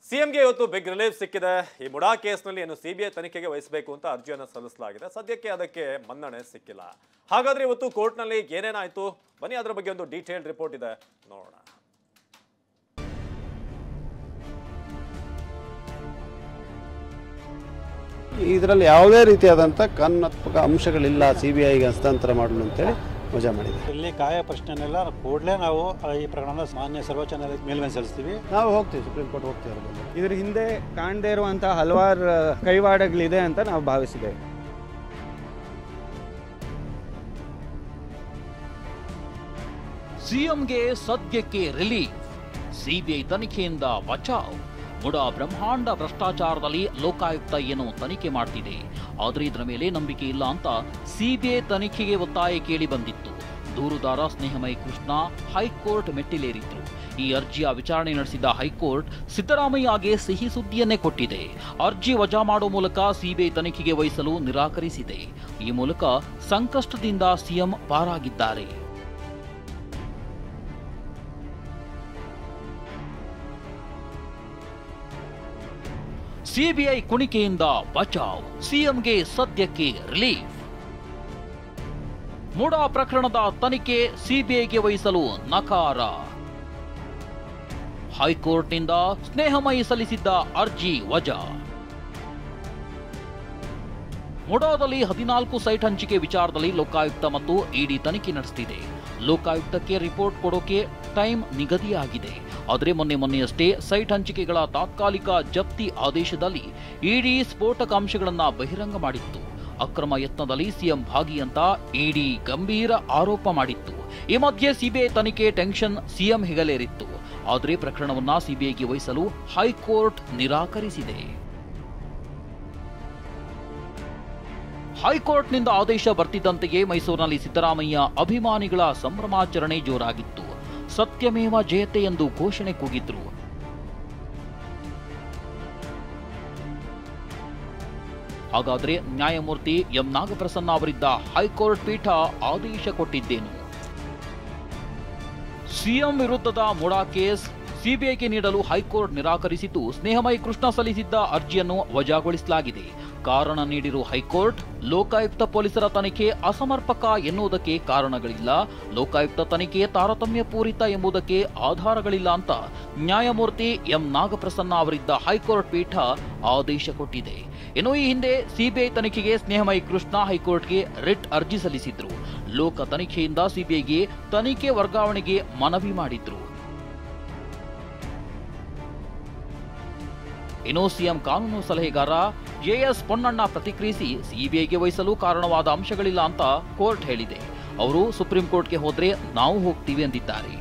ಸಿಎಂಗೆ ಇವತ್ತು big relief ಸಿಕ್ಕಿದೆ. ಈ ಮುಡಾ ಕೇಸ್ನಲ್ಲಿ ಏನು ಸಿಬಿಐ ತನಿಖೆಗೆ ವಹಿಸಬೇಕು ಅಂತ ಅರ್ಜಿಯನ್ನು ಸಲ್ಲಿಸಲಾಗಿದೆ. ಸದ್ಯಕ್ಕೆ ಅದಕ್ಕೆ ಮನ್ನಣೆ ಸಿಕ್ಕಿಲ್ಲ. ಹಾಗಾದ್ರೆ ಇವತ್ತು ಕೋರ್ಟ್ನಲ್ಲಿ ಏನೇನಾಯ್ತು ಬನ್ನಿ ಅದರ ಬಗ್ಗೆ ಒಂದು ಡೀಟೇಲ್ ರಿಪೋರ್ಟ್ ಇದೆ, ನೋಡೋಣ. ಇದರಲ್ಲಿ ಯಾವುದೇ ರೀತಿಯಾದಂಥ ಕಾನೂನಾತ್ಮಕ ಅಂಶಗಳಿಲ್ಲ ಸಿಬಿಐಗೆ ಹಸ್ತಾಂತರ ಮಾಡಲು ಅಂತೇಳಿ ವಜಾ ಮಾಡಿದೆ. ಇಲ್ಲಿ ಕಾಯ ಪ್ರಶ್ನೆನೆಲ್ಲ ಕೂಡಲೇ ನಾವು ಈ ಪ್ರಕರಣ ಮಾನ್ಯ ಸರ್ವೋಚ್ಚ ನ್ಯಾಯಾಲಯಕ್ಕೆ ಮೇಲ್ಮನೆ ಸಲ್ಲಿಸ್ತೀವಿ. ನಾವು ಹೋಗ್ತೀವಿ, ಸುಪ್ರೀಂ ಕೋರ್ಟ್ ಹೋಗ್ತೀವಿ. ಇದ್ರ ಹಿಂದೆ ಕಾಣದೇ ಇರುವಂತಹ ಹಲವಾರು ಕೈವಾಡಗಳಿದೆ ಅಂತ ನಾವು ಭಾವಿಸಿದ್ದೇವೆ. ಸಿಎಂಗೆ ಸದ್ಯಕ್ಕೆ ರಿಲೀಫ್, ಸಿಬಿಐ ತನಿಖೆಯಿಂದ ಬಚಾವ್. ಮುಡಾ ಬ್ರಹ್ಮಾಂಡ ಭ್ರಷ್ಟಾಚಾರದಲ್ಲಿ ಲೋಕಾಯುಕ್ತ ಏನು ತನಿಖೆ ಮಾಡ್ತಿದೆ, ಆದ್ರೆ ಇದರ ಮೇಲೆ ನಂಬಿಕೆ ಇಲ್ಲ ಅಂತ ಸಿಬಿಐ ತನಿಖೆಗೆ ಒತ್ತಾಯ ಕೇಳಿ ಬಂದಿತ್ತು. ದೂರುದಾರ ಸ್ನೇಹಮಯಿ ಕೃಷ್ಣ ಹೈಕೋರ್ಟ್ ಮೆಟ್ಟಿಲೇರಿದ್ರು. ಈ ಅರ್ಜಿಯ ವಿಚಾರಣೆ ನಡೆಸಿದ ಹೈಕೋರ್ಟ್ ಸಿದ್ದರಾಮಯ್ಯಗೆ ಸಿಹಿ ಸುದ್ದಿಯನ್ನೇ ಕೊಟ್ಟಿದೆ. ಅರ್ಜಿ ವಜಾ ಮಾಡುವ ಮೂಲಕ ಸಿಬಿಐ ತನಿಖೆಗೆ ವಹಿಸಲು ನಿರಾಕರಿಸಿದೆ. ಈ ಮೂಲಕ ಸಂಕಷ್ಟದಿಂದ ಸಿಎಂ ಪಾರಾಗಿದ್ದಾರೆ. ಸಿಬಿಐ ಕುಣಿಕೆಯಿಂದ ಬಚಾವ್, ಸಿಎಂಗೆ ಸದ್ಯಕ್ಕೆ ರಿಲೀಫ್. ಮುಡಾ ಪ್ರಕರಣದ ತನಿಖೆ ಸಿಬಿಐಗೆ ವಹಿಸಲು ನಕಾರ. ಹೈಕೋರ್ಟ್ನಿಂದ ಸ್ನೇಹಮಯಿ ಸಲ್ಲಿಸಿದ್ದ ಅರ್ಜಿ ವಜಾ. ಮುಡಾದಲ್ಲಿ 14 ಸೈಟ್ ಹಂಚಿಕೆ ವಿಚಾರದಲ್ಲಿ ಲೋಕಾಯುಕ್ತ ಮತ್ತು ಇಡಿ ತನಿಖೆ ನಡೆಸುತ್ತಿದೆ. ಲೋಕಾಯುಕ್ತಕ್ಕೆ ರಿಪೋರ್ಟ್ ಕೊಡೋಕೆ ಟೈಮ್ ನಿಗದಿಯಾಗಿದೆ. ಆದರೆ ಮೊನ್ನೆಯಷ್ಟೇ ಸೈಟ್ ಹಂಚಿಕೆಗಳ ತಾತ್ಕಾಲಿಕ ಜಪ್ತಿ ಆದೇಶದಲ್ಲಿ ಇಡಿ ಸ್ಫೋಟಕ ಅಂಶಗಳನ್ನು ಬಹಿರಂಗ ಮಾಡಿತ್ತು. ಅಕ್ರಮ ಯತ್ನದಲ್ಲಿ ಸಿಎಂ ಭಾಗಿ ಅಂತ ಇಡಿ ಗಂಭೀರ ಆರೋಪ ಮಾಡಿತ್ತು. ಈ ಮಧ್ಯೆ ಸಿಬಿಐ ತನಿಖೆ ಟೆನ್ಷನ್ ಸಿಎಂ ಹೆಗಲೇರಿತ್ತು. ಆದರೆ ಪ್ರಕರಣವನ್ನ ಸಿಬಿಐಗೆ ವಹಿಸಲು ಹೈಕೋರ್ಟ್ ನಿರಾಕರಿಸಿದೆ. ಹೈಕೋರ್ಟ್ನಿಂದ ಆದೇಶ ಬರ್ತಿದ್ದಂತೆಯೇ ಮೈಸೂರಿನಲ್ಲಿ ಸಿದ್ದರಾಮಯ್ಯ ಅಭಿಮಾನಿಗಳ ಸಂಭ್ರಮಾಚರಣೆ ಜೋರಾಗಿತ್ತು. ಸತ್ಯಮೇವ ಜಯತೆ ಎಂದು ಘೋಷಣೆ ಕೂಗಿದ್ರು. ಹಾಗಾದ್ರೆ ನ್ಯಾಯಮೂರ್ತಿ ಎಂ ನಾಗಪ್ರಸನ್ನ ಅವರಿದ್ದ ಹೈಕೋರ್ಟ್ ಪೀಠ ಆದೇಶ ಕೊಟ್ಟಿದ್ದೇನು? ಸಿಎಂ ವಿರುದ್ಧದ ಮುಡಾ ಕೇಸ್ ಸಿಬಿಐಗೆ ನೀಡಲು ಹೈಕೋರ್ಟ್ ನಿರಾಕರಿಸಿದ್ದು, ಸ್ನೇಹಮಯಿ ಕೃಷ್ಣ ಸಲ್ಲಿಸಿದ್ದ ಅರ್ಜಿಯನ್ನು ವಜಾಗೊಳಿಸಲಾಗಿದೆ. ಕಾರಣ ನೀಡಿರುವ ಹೈಕೋರ್ಟ್, ಲೋಕಾಯುಕ್ತ ಪೊಲೀಸರ ತನಿಖೆ ಅಸಮರ್ಪಕ ಎನ್ನುವುದಕ್ಕೆ ಕಾರಣಗಳಿಲ್ಲ, ಲೋಕಾಯುಕ್ತ ತನಿಖೆ ತಾರತಮ್ಯ ಪೂರಿತ ಎಂಬುದಕ್ಕೆ ಆಧಾರಗಳಿಲ್ಲ ಅಂತ ನ್ಯಾಯಮೂರ್ತಿ ಎಂ ನಾಗಪ್ರಸನ್ನ ಅವರಿದ್ದ ಹೈಕೋರ್ಟ್ ಪೀಠ ಆದೇಶ ಕೊಟ್ಟಿದೆ. ಇನ್ನು ಈ ಹಿಂದೆ ಸಿಬಿಐ ತನಿಖೆಗೆ ಸ್ನೇಹಮಯಿ ಕೃಷ್ಣ ಹೈಕೋರ್ಟ್ಗೆ ರಿಟ್ ಅರ್ಜಿ ಸಲ್ಲಿಸಿದ್ರು. ಲೋಕ ತನಿಖೆಯಿಂದ ಸಿಬಿಐಗೆ ತನಿಖೆ ವರ್ಗಾವಣೆಗೆ ಮನವಿ ಮಾಡಿದ್ರು. ಇನ್ನು ಸಿಎಂ ಕಾನೂನು ಸಲಹೆಗಾರ ಎಎಸ್ ಪೊನ್ನಣ್ಣ ಪ್ರತಿಕ್ರಿಯಿಸಿ, ಸಿಬಿಐಗೆ ವಹಿಸಲು ಕಾರಣವಾದ ಅಂಶಗಳಿಲ್ಲ ಅಂತ ಕೋರ್ಟ್ ಹೇಳಿದೆ. ಅವರು ಸುಪ್ರೀಂ ಕೋರ್ಟ್ಗೆ ಹೋದ್ರೆ ನಾವು ಹೋಗ್ತೀವಿ ಎಂದಿದ್ದಾರೆ.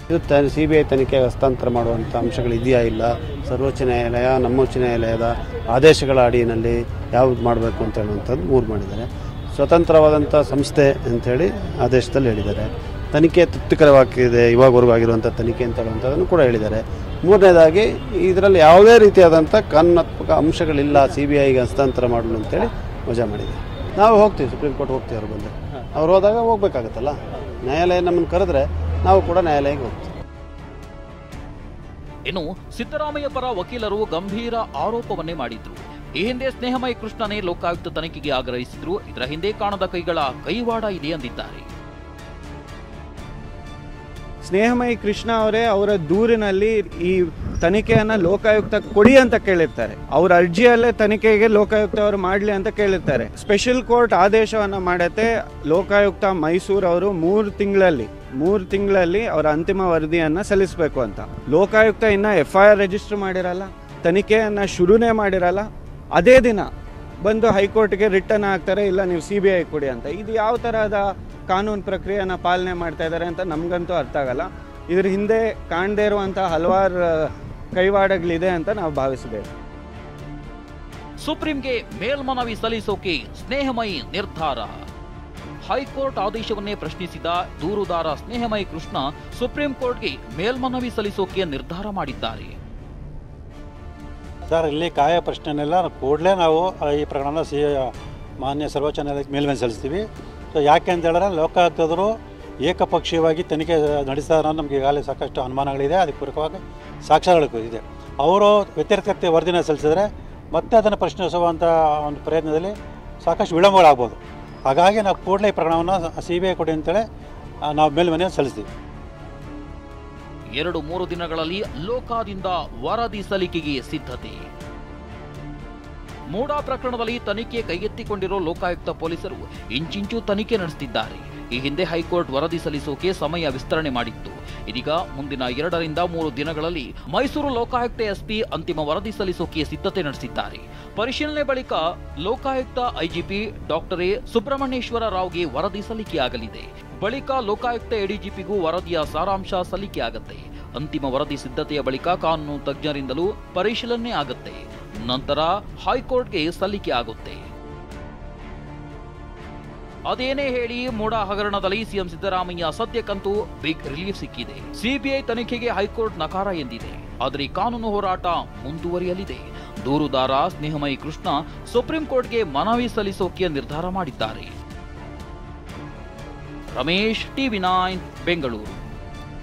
ಇದು ಸಿಬಿಐ ತನಿಖೆಗೆ ಹಸ್ತಾಂತರ ಮಾಡುವಂಥ ಅಂಶಗಳು ಇದೆಯಾ ಇಲ್ಲ, ಸರ್ವೋಚ್ಚ ನ್ಯಾಯಾಲಯ ನಮ್ಮ ಉಚ್ಚ ನ್ಯಾಯಾಲಯದ ಆದೇಶಗಳ ಅಡಿಯಲ್ಲಿ ಯಾವ್ದು ಮಾಡಬೇಕು ಅಂತ ಹೇಳುವಂಥದ್ದು 3 ಮಾಡಿದ್ದಾರೆ. ಸ್ವತಂತ್ರವಾದಂಥ ಸಂಸ್ಥೆ ಅಂಥೇಳಿ ಆದೇಶದಲ್ಲಿ ಹೇಳಿದ್ದಾರೆ. ತನಿಖೆ ತೃಪ್ತಿಕರವಾಗಿದೆ ಇವಾಗವರೆಗೂ ಆಗಿರುವಂಥ ತನಿಖೆ ಅಂತ ಹೇಳುವಂಥದ್ದನ್ನು ಕೂಡ ಹೇಳಿದ್ದಾರೆ. 3ನೇದಾಗಿ ಇದರಲ್ಲಿ ಯಾವುದೇ ರೀತಿಯಾದಂಥ ಕಾನೂನಾತ್ಮಕ ಅಂಶಗಳಿಲ್ಲ ಸಿಬಿಐಗೆ ಹಸ್ತಾಂತರ ಮಾಡಲು ಅಂತೇಳಿ ವಜಾ ಮಾಡಿದೆ. ನಾವು ಹೋಗ್ತೀವಿ, ಸುಪ್ರೀಂ ಕೋರ್ಟ್ ಹೋಗ್ತೀವಿ. ಅವ್ರು ಬಂದರೆ ಅವ್ರು ಹೋದಾಗ ಹೋಗ್ಬೇಕಾಗತ್ತಲ್ಲ, ನ್ಯಾಯಾಲಯ ನಮ್ಮನ್ನು ಕರೆದ್ರೆ ನಾವು ಕೂಡ ನ್ಯಾಯಾಲಯಕ್ಕೆ ಹೋಗ್ತೀವಿ. ಇನ್ನು ಸಿದ್ದರಾಮಯ್ಯ ಪರ ವಕೀಲರು ಗಂಭೀರ ಆರೋಪವನ್ನೇ ಮಾಡಿದ್ರು. ಈ ಹಿಂದೆ ಸ್ನೇಹಮಯಿ ಕೃಷ್ಣನೇ ಲೋಕಾಯುಕ್ತ ತನಿಖೆಗೆ ಆಗ್ರಹಿಸಿದ್ರು. ಇದರ ಹಿಂದೆ ಕಾಣದ ಕೈಗಳ ಕೈವಾಡ ಇದೆ ಎಂದಿದ್ದಾರೆ. ಸ್ನೇಹಮಯಿ ಕೃಷ್ಣ ಅವರೇ ಅವರ ದೂರಿನಲ್ಲಿ ಈ ತನಿಖೆಯನ್ನ ಲೋಕಾಯುಕ್ತ ಕೊಡಿ ಅಂತ ಕೇಳಿರ್ತಾರೆ. ಅವ್ರ ಅರ್ಜಿಯಲ್ಲೇ ತನಿಖೆಗೆ ಲೋಕಾಯುಕ್ತ ಅವರು ಮಾಡಲಿ ಅಂತ ಕೇಳಿರ್ತಾರೆ. ಸ್ಪೆಷಲ್ ಕೋರ್ಟ್ ಆದೇಶವನ್ನ ಮಾಡತ್ತೆ, ಲೋಕಾಯುಕ್ತ ಮೈಸೂರು ಅವರು 3 ತಿಂಗಳಲ್ಲಿ ಅವರ ಅಂತಿಮ ವರದಿಯನ್ನ ಸಲ್ಲಿಸಬೇಕು ಅಂತ. ಲೋಕಾಯುಕ್ತ ಇನ್ನ FIR ರಿಜಿಸ್ಟರ್ ಮಾಡಿರಲ್ಲ, ತನಿಖೆಯನ್ನ ಶುರುನೇ ಮಾಡಿರಲ್ಲ. ಅದೇ ದಿನ ಬಂದು ಹೈಕೋರ್ಟ್ಗೆ ರಿಟರ್ನ್ ಆಗ್ತಾರೆ, ಇಲ್ಲ ನೀವು ಸಿಬಿಐ ಕೊಡಿ ಅಂತ. ಇದು ಯಾವ ತರಹದ ಕಾನೂನು ಪ್ರಕ್ರಿಯೆಯನ್ನ ಪಾಲನೆ ಮಾಡ್ತಾ ಇದ್ದಾರೆ ಅಂತ ನಮ್ಗಂತೂ ಅರ್ಥ ಆಗಲ್ಲ. ಇದ್ರ ಹಿಂದೆ ಕಾಣದೇ ಇರುವಂತಹ ಹಲವಾರು ಕೈವಾಡಗಳಿದೆ ಅಂತ ನಾವು ಭಾವಿಸಿದ್ದೇವೆ. ಸುಪ್ರೀಂಗೆ ಮೇಲ್ಮನವಿ ಸಲ್ಲಿಸೋಕೆ ಸ್ನೇಹಮಯಿ ನಿರ್ಧಾರ. ಹೈಕೋರ್ಟ್ ಆದೇಶವನ್ನೇ ಪ್ರಶ್ನಿಸಿದ ದೂರುದಾರ ಸ್ನೇಹಮಯಿ ಕೃಷ್ಣ ಸುಪ್ರೀಂ ಕೋರ್ಟ್ಗೆ ಮೇಲ್ಮನವಿ ಸಲ್ಲಿಸೋಕೆ ನಿರ್ಧಾರ ಮಾಡಿದ್ದಾರೆ. ಸರ್, ಇಲ್ಲಿ ಕಾಯ ಪ್ರಶ್ನೆನೆಲ್ಲ ಕೂಡಲೇ ನಾವು ಈ ಪ್ರಕರಣ ಮಾನ್ಯ ಸರ್ವೋಚ್ಚ ನ್ಯಾಯಾಲಯಕ್ಕೆ ಮೇಲ್ಮನೆ ಸಲ್ಲಿಸ್ತೀವಿ. ಸೊ ಯಾಕೆ ಅಂತ ಹೇಳಿದ್ರೆ ಲೋಕಾಯುಕ್ತರು ಏಕಪಕ್ಷೀಯವಾಗಿ ತನಿಖೆ ನಡೆಸ್ತಾರೆ ಅನ್ನೋ ನಮಗೆ ಈಗಾಗಲೇ ಸಾಕಷ್ಟು ಅನುಮಾನಗಳಿದೆ. ಅದಕ್ಕೆ ಪೂರಕವಾಗಿ ಸಾಕ್ಷ್ಯಗಳು ಇದೆ. ಅವರು ವ್ಯತಿರಿಕ್ತ ವರದಿನ ಸಲ್ಲಿಸಿದ್ರೆ ಮತ್ತೆ ಅದನ್ನು ಪ್ರಶ್ನಿಸುವಂಥ ಒಂದು ಪ್ರಯತ್ನದಲ್ಲಿ ಸಾಕಷ್ಟು ವಿಳಂಬಗಳಾಗ್ಬೋದು. ಹಾಗಾಗಿ ನಾವು ಕೂಡಲೇ ಈ ಪ್ರಕರಣವನ್ನು CBI ಕೊಡಿ ಅಂತೇಳಿ ನಾವು ಮೇಲ್ಮನವಿ ಸಲ್ಲಿಸ್ತೀವಿ. 2-3 ದಿನಗಳಲ್ಲಿ ಲೋಕಾದಿಂದ ವರದಿ ಸಲ್ಲಿಕೆಗೆ ಸಿದ್ಧತೆ. ಮೂಡಾ ಪ್ರಕರಣದಲ್ಲಿ ತನಿಖೆ ಕೈಗೆತ್ತಿಕೊಂಡಿರೋ ಲೋಕಾಯುಕ್ತ ಪೊಲೀಸರು ಇಂಚಿಂಚು ತನಿಖೆ ನಡೆಸುತ್ತಿದ್ದಾರೆ. ಈ ಹಿಂದೆ ಹೈಕೋರ್ಟ್ ವರದಿ ಸಲ್ಲಿಸೋಕೆ ಸಮಯ ವಿಸ್ತರಣೆ ಮಾಡಿತ್ತು. ಇದೀಗ ಮುಂದಿನ 2-3 ದಿನಗಳಲ್ಲಿ ಮೈಸೂರು ಲೋಕಾಯುಕ್ತ SP ಅಂತಿಮ ವರದಿ ಸಲ್ಲಿಸೋಕೆ ಸಿದ್ಧತೆ ನಡೆಸಿದ್ದಾರೆ. ಪರಿಶೀಲನೆ ಬಳಿಕ Lokayukta IGP doctor A Subrahmanyeshwara ರಾವ್ಗೆ ವರದಿ ಸಲ್ಲಿಕೆಯಾಗಲಿದೆ. ಬಳಿಕ ಲೋಕಾಯುಕ್ತ ADGPಗೂ ವರದಿಯ ಸಾರಾಂಶ ಸಲ್ಲಿಕೆಯಾಗುತ್ತೆ. ಅಂತಿಮ ವರದಿ ಸಿದ್ಧತೆಯ ಬಳಿಕ ಕಾನೂನು ತಜ್ಞರಿಂದಲೂ ಪರಿಶೀಲನೆ ಆಗುತ್ತೆ. ನಂತರ ಹೈಕೋರ್ಟ್ಗೆ ಸಲ್ಲಿಕೆ ಆಗುತ್ತೆ. ಅದೇನೇ ಹೇಳಿ ಮೂಡಾ ಹಗರಣದಲ್ಲಿ ಸಿಎಂ ಸಿದ್ದರಾಮಯ್ಯ ಸದ್ಯಕ್ಕಂತೂ ಬಿಗ್ ರಿಲೀಫ್ ಸಿಕ್ಕಿದೆ. CBI ತನಿಖೆಗೆ ಹೈಕೋರ್ಟ್ ನಕಾರ ಎಂದಿದೆ. ಆದರೆ ಕಾನೂನು ಹೋರಾಟ ಮುಂದುವರಿಯಲಿದೆ. ದೂರುದಾರ ಸ್ನೇಹಮಯಿ ಕೃಷ್ಣ ಸುಪ್ರೀಂ ಕೋರ್ಟ್ಗೆ ಮನವಿ ಸಲ್ಲಿಸೋಕೆ ನಿರ್ಧಾರ ಮಾಡಿದ್ದಾರೆ. ರಮೇಶ್, TV9 ಬೆಂಗಳೂರು.